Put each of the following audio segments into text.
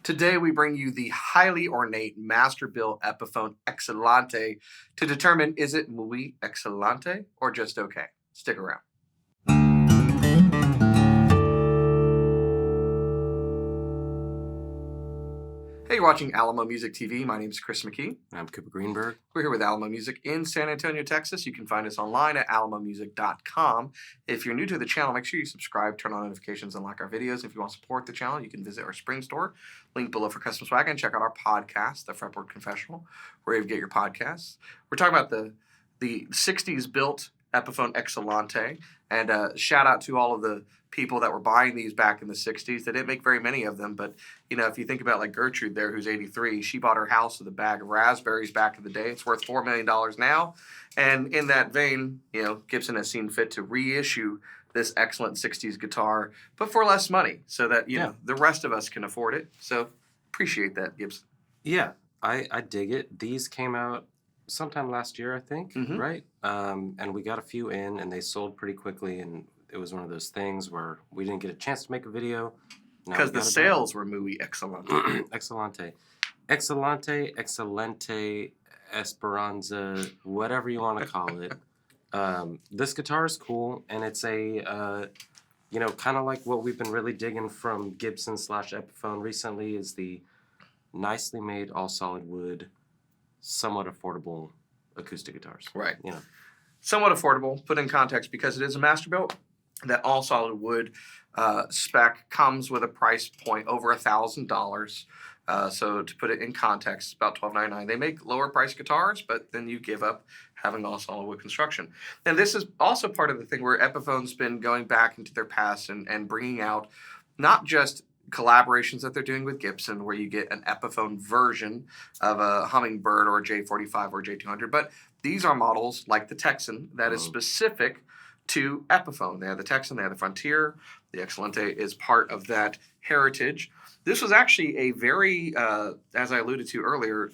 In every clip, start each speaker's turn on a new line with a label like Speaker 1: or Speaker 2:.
Speaker 1: Today we bring you the highly ornate Masterbilt Epiphone Excellente to determine is it muy excelente or just okay. Stick around. Hey, you're watching Alamo Music TV. My name is Chris McKee.
Speaker 2: I'm Cooper Greenberg.
Speaker 1: We're here with Alamo Music in San Antonio, Texas. You can find us online at alamomusic.com. If you're new to the channel, make sure you subscribe, turn on notifications, and like our videos. If you want to support the channel, you can visit our spring store, link below for custom swag, and check out our podcast, the Fretboard Confessional, where you get your podcasts. We're talking about the 60s built Epiphone Excellente, and shout out to all of the people that were buying these back in the 60s. They didn't make very many of them, but you know, if you think about like Gertrude there, who's 83, she bought her house with a bag of raspberries back in the day. It's worth $4 million now. And in that vein, you know, Gibson has seen fit to reissue this excellent 60s guitar, but for less money, so that, you know, the rest of us can afford it. So appreciate that, Gibson.
Speaker 2: Yeah, I dig it. These came out sometime last year, I think, right? And we got a few in, and they sold pretty quickly, and it was one of those things where we didn't get a chance to make a video.
Speaker 1: Because the sales were muy excelente.
Speaker 2: Excelente. Excelente, Excellente, Esperanza, whatever you want to call it. This guitar is cool, and it's a, you know, kind of like what we've been really digging from Gibson / Epiphone recently is the nicely made all solid wood, somewhat affordable acoustic guitars.
Speaker 1: Right.
Speaker 2: You know. Somewhat
Speaker 1: affordable, put in context, because it is a Masterbilt. That all solid wood spec comes with a price point over $1,000. So to put it in context, about $1,299. They make lower price guitars, but then you give up having all solid wood construction. And this is also part of the thing where Epiphone's been going back into their past and bringing out not just collaborations that they're doing with Gibson, where you get an Epiphone version of a Hummingbird or a J45 or J200, but these are models like the Texan that is specific to Epiphone. They have the Texan, they have the Frontier. The Excellente is part of that heritage. This was actually a very, as I alluded to earlier,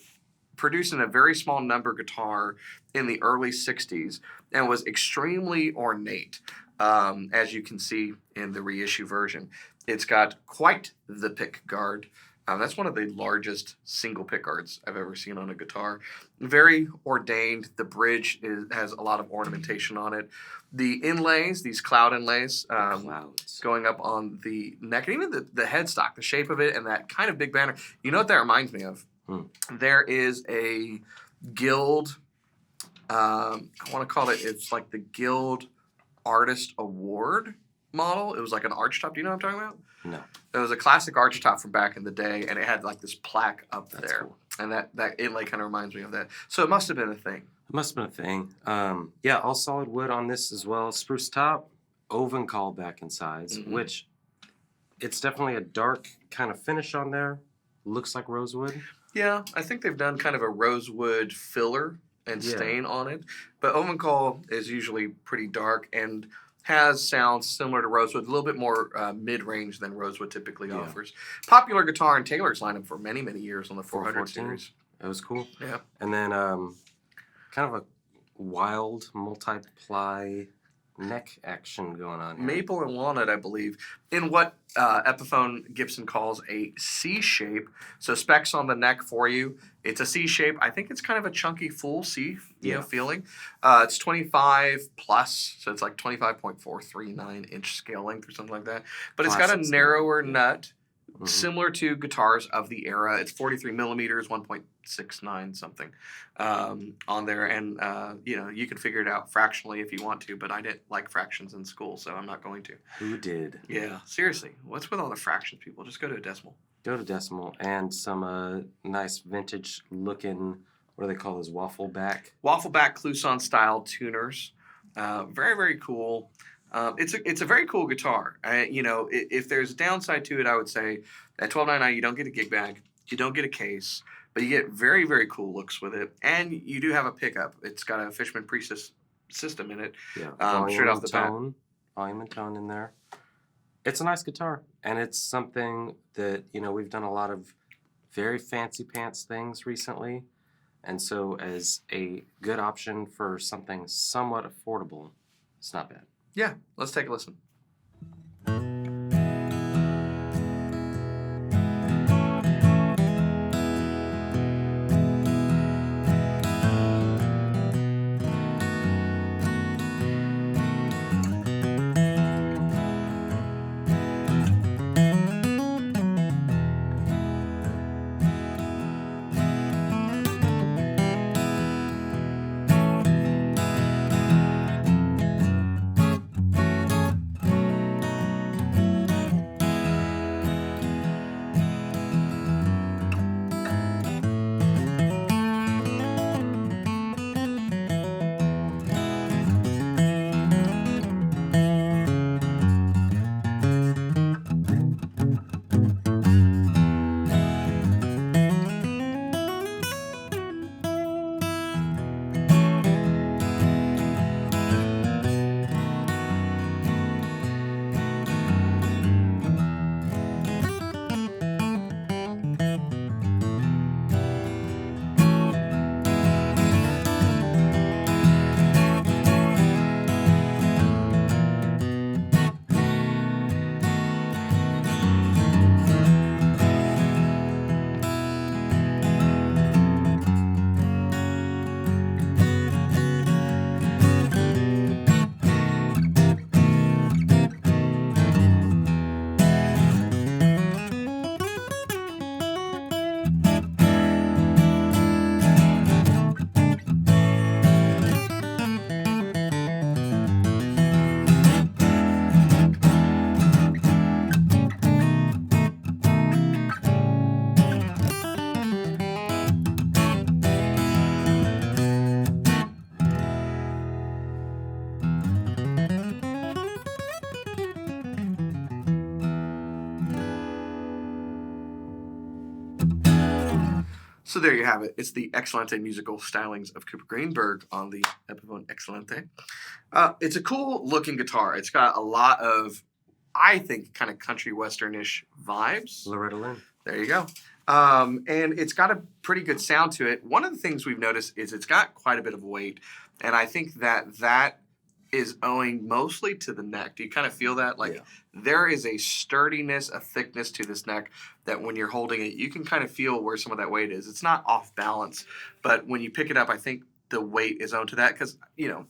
Speaker 1: produced in a very small number guitar in the early 60s and was extremely ornate, as you can see in the reissue version. It's got quite the pick guard. That's one of the largest single pick guards I've ever seen on a guitar. Very ordained. The bridge has a lot of ornamentation on it. The inlays, these cloud inlays, going up on the neck, and even the headstock, the shape of it, and that kind of big banner. You know what that reminds me of? There is a Guild, I want to call it, it's like the Guild Artist Award model. It was like an archtop. Do you know what I'm talking about?
Speaker 2: No.
Speaker 1: It was a classic archtop from back in the day, and it had like this plaque up there.
Speaker 2: Cool.
Speaker 1: And that inlay kind of reminds me of that. So it must have been a thing.
Speaker 2: It must have been a thing. Yeah, all solid wood on this as well. Spruce top, Ovencall back in size, which it's definitely a dark kind of finish on there. Looks like rosewood.
Speaker 1: Yeah, I think they've done kind of a rosewood filler and stain on it. But Ovencall is usually pretty dark and has sounds similar to rosewood, a little bit more mid-range than rosewood typically offers. Popular guitar in Taylor's lineup for many, many years on the 400 series.
Speaker 2: That was cool.
Speaker 1: Yeah.
Speaker 2: And then kind of a wild multi-ply neck action going on here.
Speaker 1: Maple and walnut, I believe, in what Epiphone Gibson calls a C shape. So specs on the neck for you. It's a C shape. I think it's kind of a chunky full C, you know, feeling. It's 25 plus, so it's like 25.439 inch scale length or something like that. But it's got a narrower nut, similar to guitars of the era. It's 43 millimeters, 1.69 something on there. And, you know, you can figure it out fractionally if you want to, but I didn't like fractions in school, so I'm not going to.
Speaker 2: Who did?
Speaker 1: Yeah, seriously. What's with all the fractions, people? Just go to a decimal.
Speaker 2: Go to decimal. And some nice vintage looking, what do they call those, waffle back?
Speaker 1: Waffle back Clouson style tuners. Very, very cool. It's a very cool guitar. You know, if there's a downside to it, I would say at $1,299 you don't get a gig bag, you don't get a case, but you get very, very cool looks with it, and you do have a pickup. It's got a Fishman Priestess system in it.
Speaker 2: Yeah,
Speaker 1: straight off the bat.
Speaker 2: Volume and tone in there. It's a nice guitar, and it's something that, you know, we've done a lot of very fancy pants things recently, and so as a good option for something somewhat affordable, it's not bad.
Speaker 1: Yeah, let's take a listen. So there you have it. It's the Excellente musical stylings of Cooper Greenberg on the Epiphone Excellente. It's a cool looking guitar. It's got a lot of, I think, kind of country westernish vibes.
Speaker 2: Loretta Lynn.
Speaker 1: There you go. And it's got a pretty good sound to it. One of the things we've noticed is it's got quite a bit of weight. And I think that is owing mostly to the neck. Do you kind of feel that? Like there is a sturdiness, a thickness to this neck that when you're holding it, you can kind of feel where some of that weight is. It's not off balance, but when you pick it up, I think the weight is owed to that because, you know,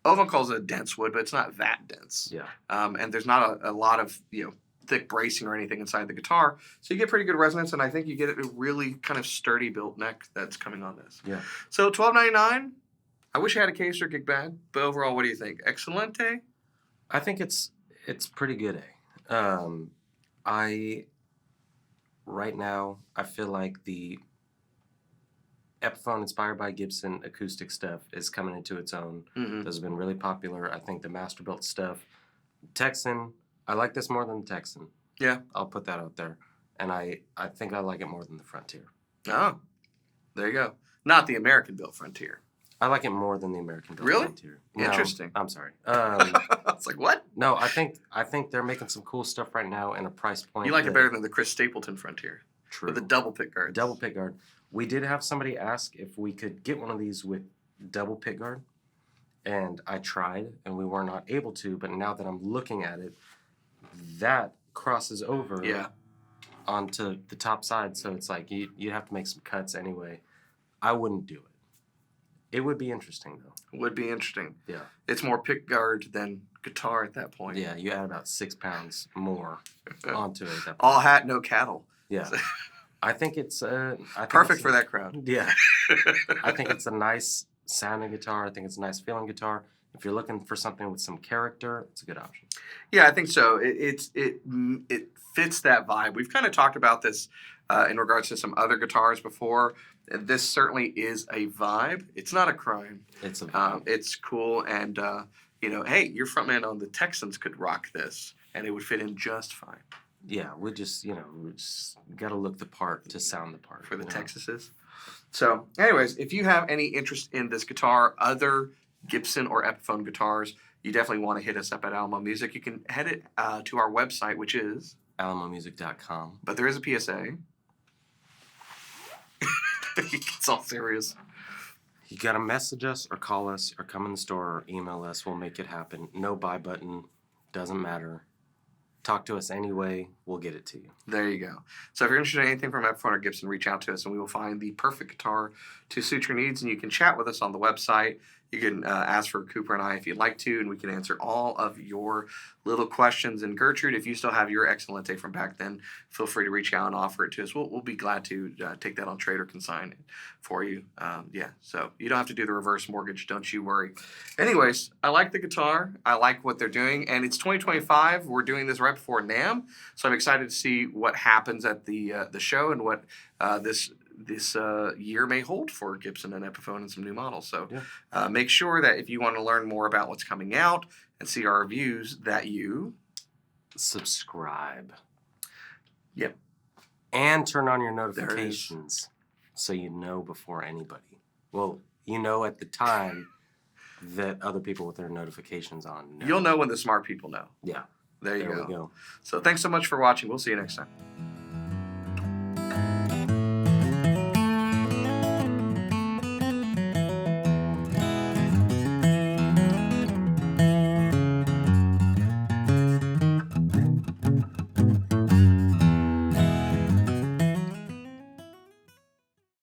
Speaker 1: Ovan calls it a dense wood, but it's not that dense.
Speaker 2: Yeah.
Speaker 1: And there's not a lot of, you know, thick bracing or anything inside the guitar. So you get pretty good resonance, and I think you get a really kind of sturdy built neck that's coming on this.
Speaker 2: Yeah.
Speaker 1: So $12.99. I wish I had a case or gig bag, but overall, what do you think? Excellente?
Speaker 2: I think it's pretty good. Right now I feel like the Epiphone inspired by Gibson acoustic stuff is coming into its own.
Speaker 1: Mm-hmm.
Speaker 2: Those have been really popular. I think the Masterbilt stuff, Texan, I like this more than the Texan.
Speaker 1: Yeah.
Speaker 2: I'll put that out there. And I think I like it more than the Frontier.
Speaker 1: Oh, there you go. Not the American built Frontier.
Speaker 2: I like it more than the American built
Speaker 1: Really?
Speaker 2: Frontier. No,
Speaker 1: Interesting.
Speaker 2: I'm sorry.
Speaker 1: It's like, what?
Speaker 2: No, I think they're making some cool stuff right now in a price point.
Speaker 1: You like it better than the Chris Stapleton Frontier
Speaker 2: True.
Speaker 1: with the double pick guards.
Speaker 2: Double pick guard. We did have somebody ask if we could get one of these with double pick guard, and I tried, and we were not able to. But now that I'm looking at it, that crosses over onto the top side, so it's like you'd have to make some cuts anyway. I wouldn't do it. It would be interesting, though.
Speaker 1: Would be interesting.
Speaker 2: Yeah.
Speaker 1: It's more pick guard than guitar at that point.
Speaker 2: Yeah, you add about 6 pounds more onto it at that point.
Speaker 1: All hat, no cattle.
Speaker 2: Yeah. I think it's
Speaker 1: perfect for that crowd.
Speaker 2: Yeah. I think it's a nice sounding guitar. I think it's a nice feeling guitar. If you're looking for something with some character, it's a good option.
Speaker 1: Yeah, I think so. It fits that vibe. We've kind of talked about this in regards to some other guitars before. This certainly is a vibe. It's not a crime.
Speaker 2: It's a vibe.
Speaker 1: It's cool, and you know, hey, your frontman on the Texans could rock this, and it would fit in just fine.
Speaker 2: Yeah, we just got to look the part to sound the part.
Speaker 1: For the Texases. So, anyways, if you have any interest in this guitar, other Gibson or Epiphone guitars, you definitely want to hit us up at Alamo Music. You can head it to our website, which is
Speaker 2: alamomusic.com.
Speaker 1: But there is a PSA. It's all serious.
Speaker 2: You got to message us or call us or come in the store or email us. We'll make it happen. No buy button. Doesn't matter. Talk to us anyway. We'll get it to you.
Speaker 1: There you go. So if you're interested in anything from Epiphone or Gibson, reach out to us and we will find the perfect guitar to suit your needs. And you can chat with us on the website. You can ask for Cooper and I if you'd like to, and we can answer all of your little questions. And Gertrude, if you still have your Excellente from back then, feel free to reach out and offer it to us. We'll be glad to take that on trade or consign it for you. So you don't have to do the reverse mortgage. Don't you worry. Anyways, I like the guitar. I like what they're doing. And it's 2025. We're doing this right before NAMM. So I'm excited to see what happens at the show and what this year may hold for Gibson and Epiphone and some new models. So make sure that if you want to learn more about what's coming out and see our reviews, that you
Speaker 2: subscribe.
Speaker 1: Yep.
Speaker 2: And turn on your notifications so you know before anybody. Well, you know at the time that other people with their notifications on know.
Speaker 1: You'll know when the smart people know.
Speaker 2: Yeah.
Speaker 1: There you
Speaker 2: we go.
Speaker 1: So thanks so much for watching. We'll see you next time.